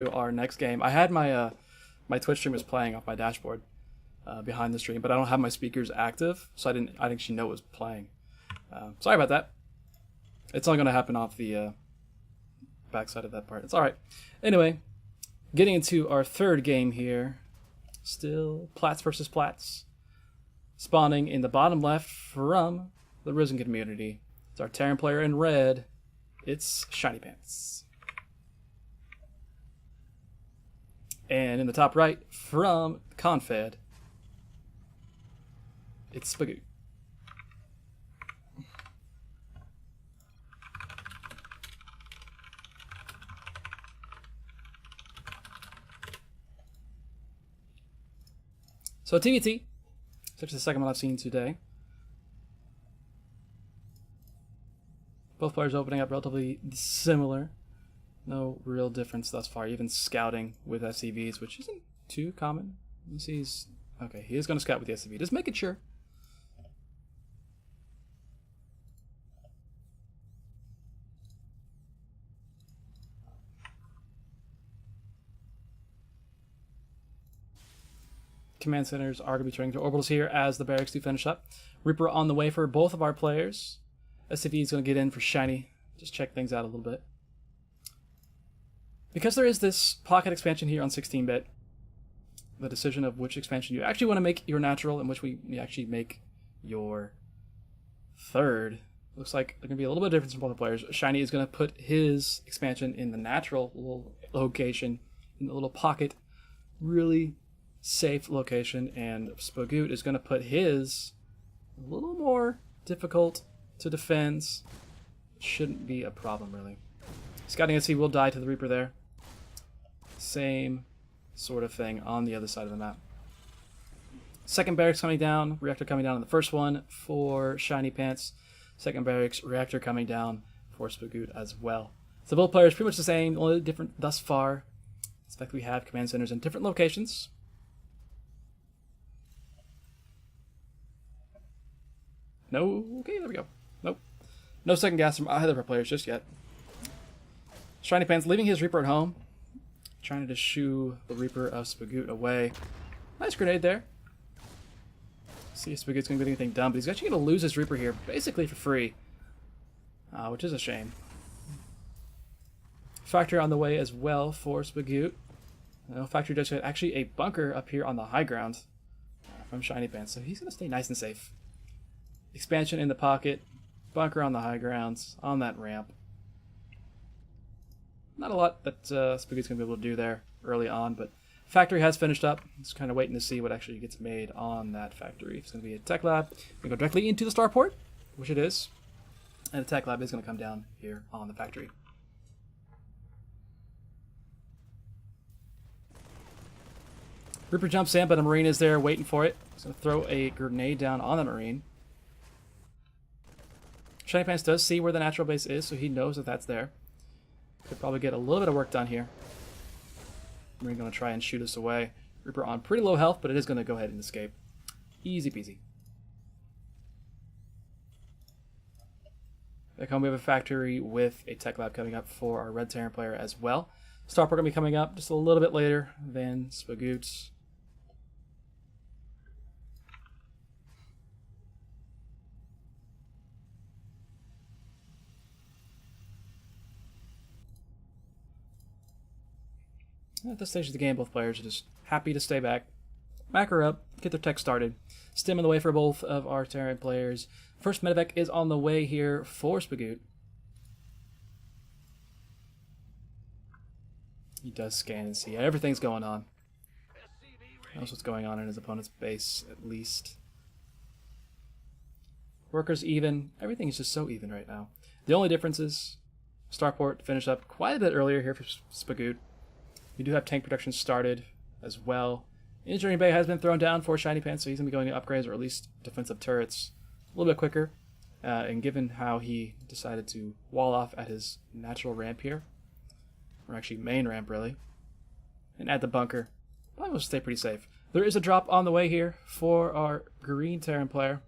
Our next game. I had my my Twitch stream was playing off my dashboard behind the stream, but I don't have my speakers active, so I didn't actually know it was playing. Sorry about that. It's only going to happen off the backside of that part. It's all right. Anyway, getting into our third game here. Still Platts versus Platts. Spawning in the bottom left from the Ris3n community. It's our Terran player in red. It's Shiny Pants. And in the top right, from Confed, it's Spagoot. So TVT, it's actually the second one I've seen today. Both players opening up relatively similar. No real difference thus far, even scouting with SCVs, which isn't too common. You see he's... Okay, he is going to scout with the SCV. Just making sure. Command centers are going to be turning to orbitals here as the barracks do finish up. Reaper on the way for both of our players. SCV is going to get in for Shiny. Just check things out a little bit. Because there is this pocket expansion here on 16-bit, the decision of which expansion you actually want to make your natural and which you actually make your third. Looks like there's going to be a little bit of difference from both the players. Shiny is going to put his expansion in the natural little location, in the little pocket, really safe location, and Spagoot is going to put his a little more difficult to defend. Shouldn't be a problem, really. Scouting SC will die to the Reaper there. Same sort of thing on the other side of the map. Second barracks coming down, reactor coming down on the first one for Shiny Pants. Second barracks, reactor coming down for Spagoot as well. So both players pretty much the same, only different thus far. It's the fact we have command centers in different locations. No, okay, there we go. Nope. No second gas from either of our players just yet. Shiny Pants leaving his Reaper at home. Trying to shoo the Reaper of Spagoot away. Nice grenade there. See if Spagoot's going to get anything done, but he's actually going to lose his Reaper here basically for free. Which is a shame. Factory on the way as well for Spagoot. Factory does get actually a bunker up here on the high ground from Shiny Pants, so he's going to stay nice and safe. Expansion in the pocket. Bunker on the high grounds, on that ramp. Not a lot that Spagoot's going to be able to do there early on, but factory has finished up. Just kind of waiting to see what actually gets made on that factory. If it's going to be a tech lab, we go directly into the starport, which it is. And the tech lab is going to come down here on the factory. Reaper jumps in, but a Marine is there waiting for it. He's going to throw a grenade down on the Marine. Shiny Pants does see where the natural base is, so he knows that that's there. Could probably get a little bit of work done here. We're going to try and shoot us away. Reaper on pretty low health, but it is going to go ahead and escape. Easy peasy. Back home we have a factory with a tech lab coming up for our Red Terran player as well. Starport going to be coming up just a little bit later than Spagoot's. At this stage of the game, both players are just happy to stay back, back her up, get their tech started. Stim on the way for both of our Terran players. First medevac is on the way here for Spagoot. He does scan and see everything's going on. He knows what's going on in his opponent's base, at least. Workers even. Everything is just so even right now. The only difference is Starport finished up quite a bit earlier here for Spagoot. We do have tank production started as well. Engineering Bay has been thrown down for Shiny Pants, so he's going to be going to upgrades or at least defensive turrets a little bit quicker. And given how he decided to wall off at his natural ramp here, or actually main ramp really, and add the bunker, probably will stay pretty safe. There is a drop on the way here for our green Terran player.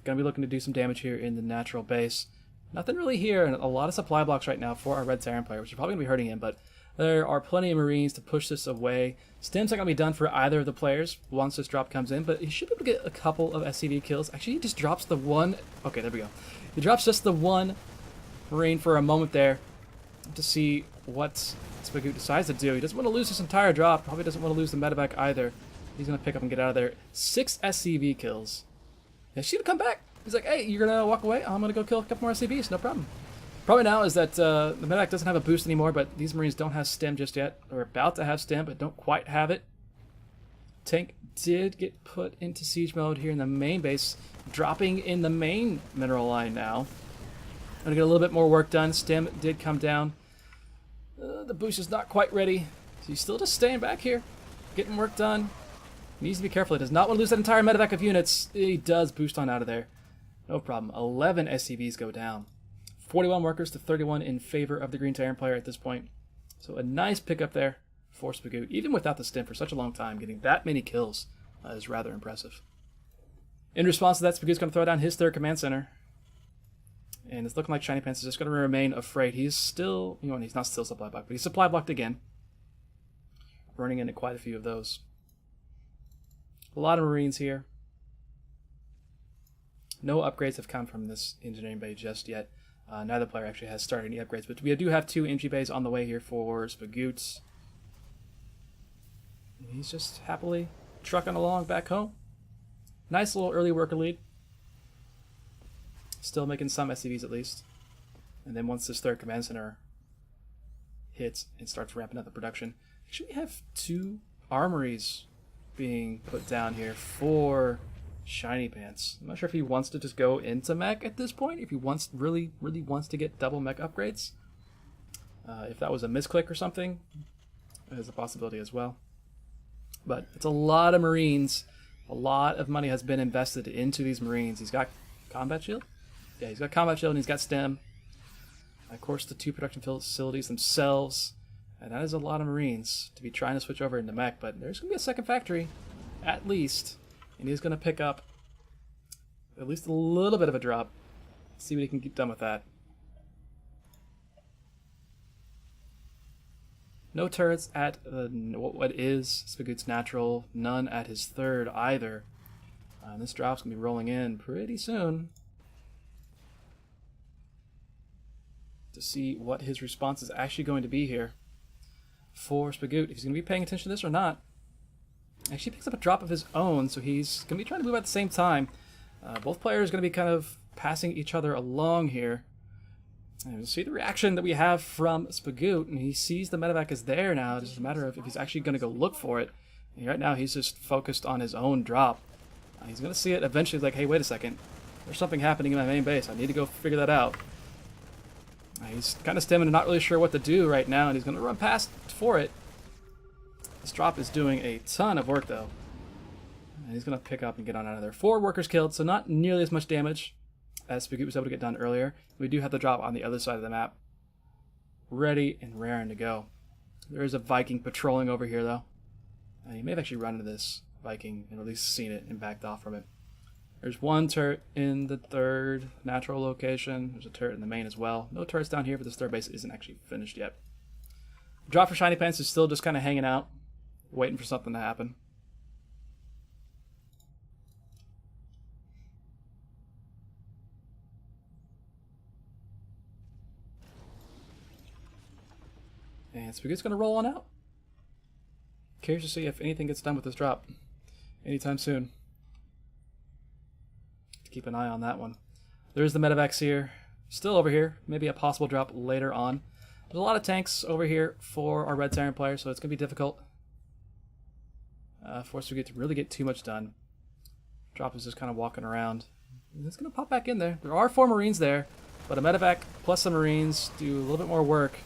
Going to be looking to do some damage here in the natural base. Nothing really here, and a lot of supply blocks right now for our Red Terran player, which is probably going to be hurting him, but there are plenty of Marines to push this away. Stim's not going to be done for either of the players once this drop comes in, but he should be able to get a couple of SCV kills. Actually, he just drops the one... Okay, there we go. He drops just the one Marine for a moment there to see what Spagoot decides to do. He doesn't want to lose this entire drop. Probably doesn't want to lose the medevac either. He's going to pick up and get out of there. 6 SCV kills. Is she going to come back? He's like, hey, you're going to walk away? I'm going to go kill a couple more SCVs. No problem. Problem now is that the medevac doesn't have a boost anymore, but these Marines don't have stim just yet. They're about to have stim, but don't quite have it. Tank did get put into siege mode here in the main base, dropping in the main mineral line now. I'm going to get a little bit more work done. Stim did come down. The boost is not quite ready, so he's still just staying back here, getting work done. He needs to be careful. He does not want to lose that entire medevac of units. He does boost on out of there. No problem. 11 SCVs go down. 41 workers to 31 in favor of the Green Terran player at this point. So a nice pickup there for Spagoot. Even without the stim for such a long time, getting that many kills is rather impressive. In response to that, Spagoot's going to throw down his third command center. And it's looking like Shiny Pants is just going to remain afraid. He's still, he's not still supply blocked, but he's supply blocked again. Running into quite a few of those. A lot of Marines here. No upgrades have come from this engineering bay just yet. Neither player actually has started any upgrades, but we do have 2 MG bays on the way here for Spagoot. He's just happily trucking along back home. Nice little early worker lead. Still making some SCVs at least. And then once this third command center hits and starts ramping up the production, actually we have 2 armories being put down here for Shiny Pants. I'm not sure if he wants to just go into mech at this point, if he really wants to get double mech upgrades. If that was a misclick or something, there's a possibility as well. But it's a lot of Marines. A lot of money has been invested into these Marines. He's got combat shield? Yeah, he's got combat shield and he's got stim. Of course, the 2 production facilities themselves. And that is a lot of Marines to be trying to switch over into mech. But there's going to be a second factory, at least. And he's going to pick up at least a little bit of a drop. See what he can get done with that. No turrets at what is Spagoot's natural. None at his third either. This drop's going to be rolling in pretty soon. To see what his response is actually going to be here for Spagoot. If he's going to be paying attention to this or not. Actually picks up a drop of his own, so he's going to be trying to move at the same time. Both players are going to be kind of passing each other along here. And you'll see the reaction that we have from Spagoot, and he sees the medevac is there now. It's just a matter of if he's actually going to go look for it. And right now he's just focused on his own drop. He's going to see it eventually like, hey, wait a second. There's something happening in my main base. I need to go figure that out. He's kind of stimming and not really sure what to do right now, and he's going to run past for it. This drop is doing a ton of work, though. And he's going to pick up and get on out of there. 4 workers killed, so not nearly as much damage as Spagoot was able to get done earlier. We do have the drop on the other side of the map. Ready and raring to go. There is a Viking patrolling over here, though. He may have actually run into this Viking and at least seen it and backed off from it. There's 1 turret in the third natural location. There's a turret in the main as well. No turrets down here, but this third base isn't actually finished yet. Drop for Shiny Pants is still just kind of hanging out, waiting for something to happen. And Spagoot's going to roll on out. Curious to see if anything gets done with this drop anytime soon. Keep an eye on that one. There's the medevacs here. Still over here. Maybe a possible drop later on. There's a lot of tanks over here for our Red Terran player, so it's going to be difficult for Spagoot to really get too much done. Drop is just kind of walking around. And it's going to pop back in there. There are 4 Marines there, but a medevac plus some Marines do a little bit more work.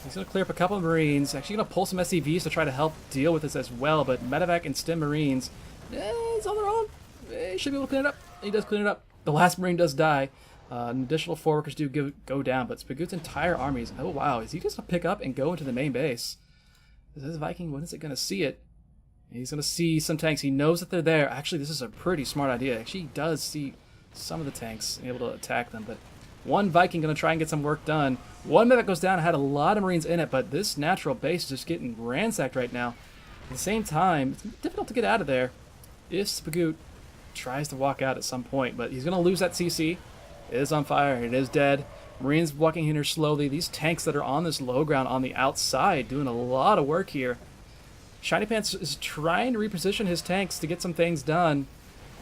He's going to clear up a couple of Marines. Actually going to pull some SCVs to try to help deal with this as well, but medevac and stim Marines, it's on their own. He should be able to clean it up. He does clean it up. The last Marine does die. An additional 4 workers do go down, but Spagoot's entire army is... Oh, wow. Is he just going to pick up and go into the main base? Is this Viking? When is it going to see it? He's going to see some tanks. He knows that they're there. Actually, this is a pretty smart idea. Actually, he does see some of the tanks and able to attack them, but One Viking going to try and get some work done. One medevac goes down, had a lot of Marines in it, but this natural base is just getting ransacked right now. At the same time, it's difficult to get out of there if Spagoot tries to walk out at some point, but he's going to lose that CC. It is on fire. It is dead. Marines walking in here slowly. These tanks that are on this low ground on the outside doing a lot of work here. Shiny Pants is trying to reposition his tanks to get some things done.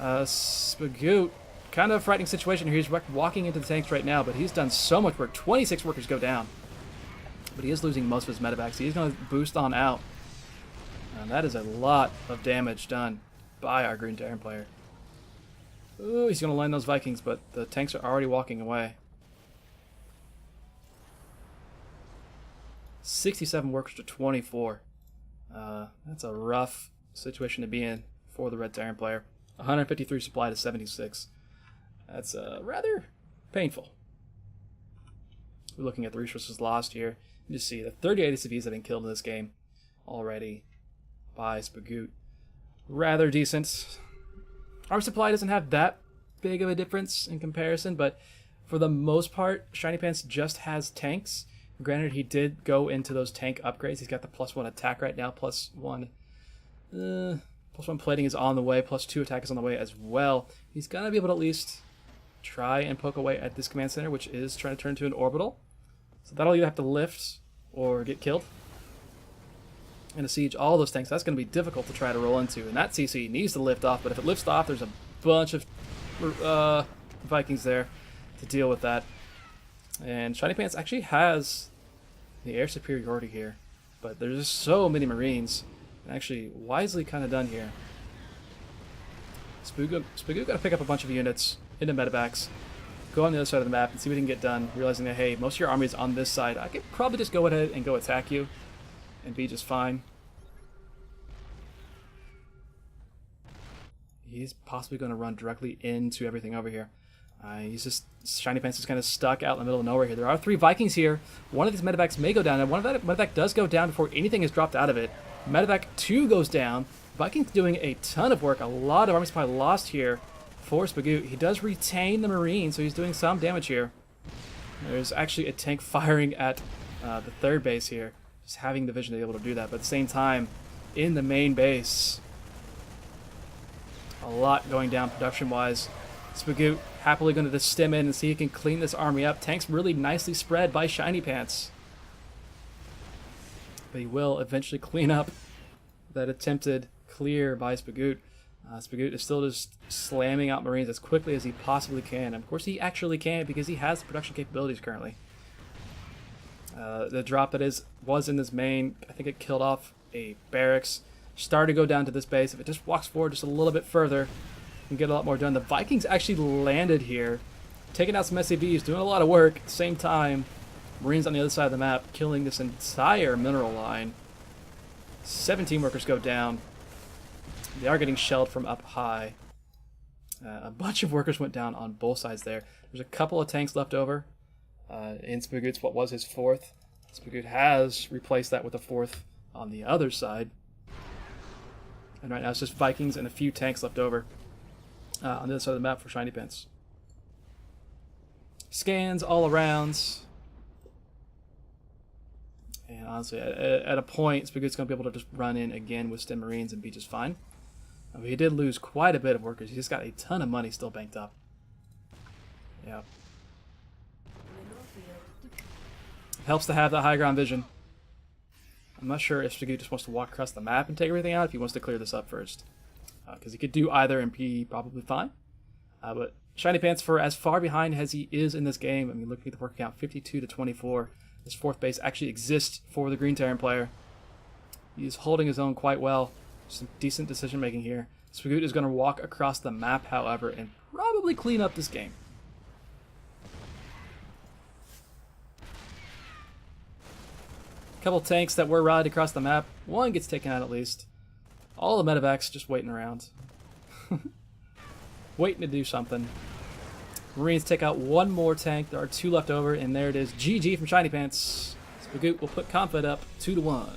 Spagoot, kind of a frightening situation here. He's walking into the tanks right now, but he's done so much work. 26 workers go down. But he is losing most of his medevacs. He's going to boost on out. And that is a lot of damage done by our Green Terran player. Ooh, he's going to land those Vikings, but the tanks are already walking away. 67 workers to 24. That's a rough situation to be in for the Red Terran player. 153 supply to 76. That's rather painful. We're looking at the resources lost here. You just see that 38 ACVs have been killed in this game already by Spagoot. Rather decent. Our supply doesn't have that big of a difference in comparison, but for the most part, Shiny Pants just has tanks. Granted, he did go into those tank upgrades. He's got the +1 attack right now, +1 plating is on the way, +2 attack is on the way as well. He's gonna be able to at least try and poke away at this command center, which is trying to turn into an orbital. So that'll either have to lift or get killed. And to siege all those tanks, that's going to be difficult to try to roll into. And that CC needs to lift off, but if it lifts off, there's a bunch of Vikings there to deal with that. And Shiny Pants actually has the air superiority here, but there's just so many Marines. And actually, wisely kind of done here. Spagoot got to pick up a bunch of units into medevacs, go on the other side of the map and see what he can get done, realizing that, hey, most of your army is on this side. I could probably just go ahead and go attack you and be just fine. He's possibly going to run directly into everything over here. He's just, Shiny Pants is kind of stuck out in the middle of nowhere here. There are 3 Vikings here. One of these medevacs may go down, and one of that medevac does go down before anything is dropped out of it. Medevac 2 goes down. Vikings doing a ton of work. A lot of army supply lost here for Spagoot. He does retain the Marine, so he's doing some damage here. There's actually a tank firing at the 3rd base here. Just having the vision to be able to do that, but at the same time, in the main base, a lot going down production-wise. Spagoot happily going to just stem in and see if he can clean this army up. Tanks really nicely spread by Shiny Pants. But he will eventually clean up that attempted clear by Spagoot. Spagoot is still just slamming out Marines as quickly as he possibly can. And of course, he actually can because he has the production capabilities currently. The drop that was in this main, I think it killed off a barracks. Started to go down to this base. If it just walks forward just a little bit further, can get a lot more done. The Vikings actually landed here, taking out some SCVs, doing a lot of work. At the same time, Marines on the other side of the map, killing this entire mineral line. 17 workers go down. They are getting shelled from up high. A bunch of workers went down on both sides there. There's a couple of tanks left over. In Spagoot's what was his 4th. Spagoot has replaced that with a 4th on the other side. And right now it's just Vikings and a few tanks left over on the other side of the map for Shiny Pants. Scans all around. And honestly, at a point, Spagoot's going to be able to just run in again with Stim Marines and be just fine. He did lose quite a bit of workers. He just got a ton of money still banked up. Yeah. Helps to have that high ground vision. I'm not sure if Spagoot just wants to walk across the map and take everything out, if he wants to clear this up first. Because he could do either and be probably fine. But Shiny Pants, for as far behind as he is in this game, I mean, looking at the work count, 52 to 24. This 4th base actually exists for the Green Terran player. He's holding his own quite well. Some decent decision making here. Spagoot is going to walk across the map, however, and probably clean up this game. Couple tanks that were routed across the map. One gets taken out at least. All the medevacs just waiting around. Waiting to do something. Marines take out one more tank. There are 2 left over, and there it is. GG from Shiny Pants. Spagoot will put Confed up 2-1.